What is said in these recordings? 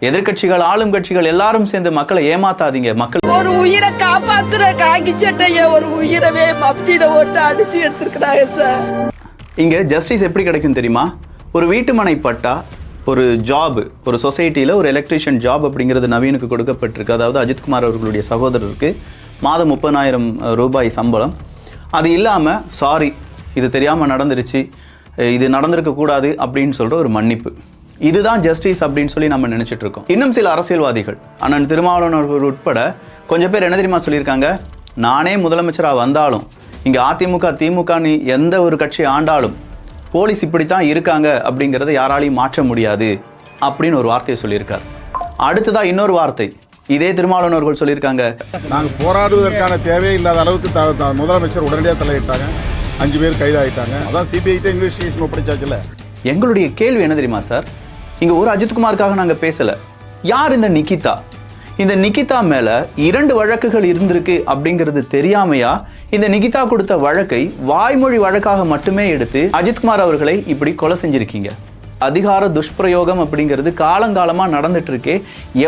எதிர்கட்சிகள் ஆளும் கட்சிகள் எல்லாரும் சேர்ந்து மக்களை ஏமாத்தாதீங்க. மக்கள் ஒரு உயிரை காப்பாத்துற காக்கி சட்டைய ஒரு உயிரவே மப்தியில ஓட்டு அடிச்சு எடுத்துருக்கிறாங்க சார். இங்க ஜஸ்டிஸ் எப்படி கிடைக்கும் தெரியுமா? ஒரு வீட்டு மனை பட்டா, ஒரு ஜாப், ஒரு சொசைட்டியில் ஒரு எலக்ட்ரீஷியன் ஜாப் அப்படிங்கிறது நவீனுக்கு கொடுக்கப்பட்டிருக்கு. அதாவது அஜித்குமார் அவர்களுடைய சகோதரருக்கு மாதம் 30,000 ரூபாய் சம்பளம். அது இல்லாமல் சாரி இது தெரியாமல் நடந்துருச்சு, இது நடந்திருக்கக்கூடாது அப்படின்னு சொல்கிற ஒரு மன்னிப்பு. இதுதான் ஜஸ்டிஸ் அப்படின்னு சொல்லி நம்ம நினச்சிட்டு இருக்கோம். இன்னும் சில அரசியல்வாதிகள் அண்ணன் திருமாவளவன் உட்பட கொஞ்சம் பேர் என்ன தெரியுமா சொல்லியிருக்காங்க? நானே முதலமைச்சராக வந்தாலும், இங்கே அதிமுக திமுகன்னு எந்த ஒரு கட்சி ஆண்டாலும் போலீஸ் இப்படித்தான் இருக்காங்க அப்படிங்கிறத யாராலையும் மாற்ற முடியாது அப்படின்னு ஒரு வார்த்தையை சொல்லியிருக்கார். அடுத்ததா இன்னொரு வார்த்தை இதே திருமாவளவன் அவர்கள் சொல்லியிருக்காங்க, நாங்கள் போராடுவதற்கான தேவையே இல்லாத அளவுக்கு முதலமைச்சர் உடனடியாக தலையிட்டாங்க, 5 பேர் கைதாகிட்டாங்க. அதான் சிபிஐ இன்வெஸ்டிகேஷன் ஒப்படைச்சாச்சுல. எங்களுடைய கேள்வி என்ன தெரியுமா சார்? இங்க ஒரு அஜித்குமாருக்காக நாங்க பேசல. யார் இந்த நிகிதா? இந்த நிகிதா மேல 2 வழக்குகள் இருந்திருக்கு அப்படிங்கிறது தெரியாமையா இந்த நிகிதா கொடுத்த வழக்கை வாய்மொழி வழக்காக மட்டுமே எடுத்து அஜித்குமார் அவர்களை இப்படி கொலை செஞ்சிருக்கீங்க? அதிகார துஷ்பிரயோகம் அப்படிங்கிறது காலங்காலமா நடந்துட்டு இருக்கே,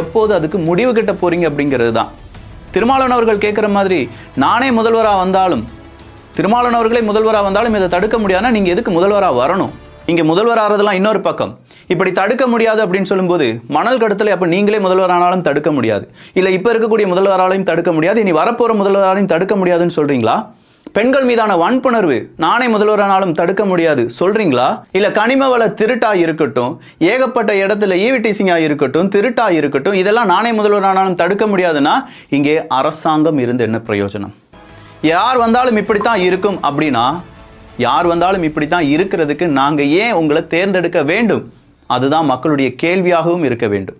எப்போது அதுக்கு முடிவு கட்ட போறீங்க அப்படிங்கிறது தான். திருமாவளவன் அவர்கள் கேட்குற மாதிரி நானே முதல்வராக வந்தாலும், திருமாவளவன் அவர்களே முதல்வராக வந்தாலும் இதை தடுக்க முடியாதுன்னா நீங்க எதுக்கு முதல்வராக வரணும்? இங்க முதல்வர் ஆறதெல்லாம் இன்னொரு பக்கம். இப்படி தடுக்க முடியாது அப்படின்னு சொல்லும்போது மணல் கடத்தலை அப்ப நீங்களே முதல்வரானாலும் தடுக்க முடியாது, இல்ல இப்ப இருக்கக்கூடிய முதல்வராலையும் தடுக்க முடியாது, இனி வரப்போற முதல்வராலையும் தடுக்க முடியாதுன்னு சொல்றீங்களா? பெண்கள் மீதான வன்புணர்வு நானே முதல்வரானாலும் தடுக்க முடியாது சொல்றீங்களா? இல்ல கனிம வள திருட்டா இருக்கட்டும், ஏகப்பட்ட இடத்துல ஈவிடிசிங்கா இருக்கட்டும், திருட்டா இருக்கட்டும், இதெல்லாம் நானே முதல்வரானாலும் தடுக்க முடியாதுன்னா இங்கே அரசாங்கம் இருந்து என்ன பிரயோஜனம்? யார் வந்தாலும் இப்படித்தான் இருக்கும் அப்படின்னா, யார் வந்தாலும் இப்படித்தான் இருக்கிறதுக்கு நாங்க ஏன் உங்களை தேர்ந்தெடுக்க வேண்டும்? அதுதான் மக்களுடைய கேள்வியாகவும் இருக்க வேண்டும்.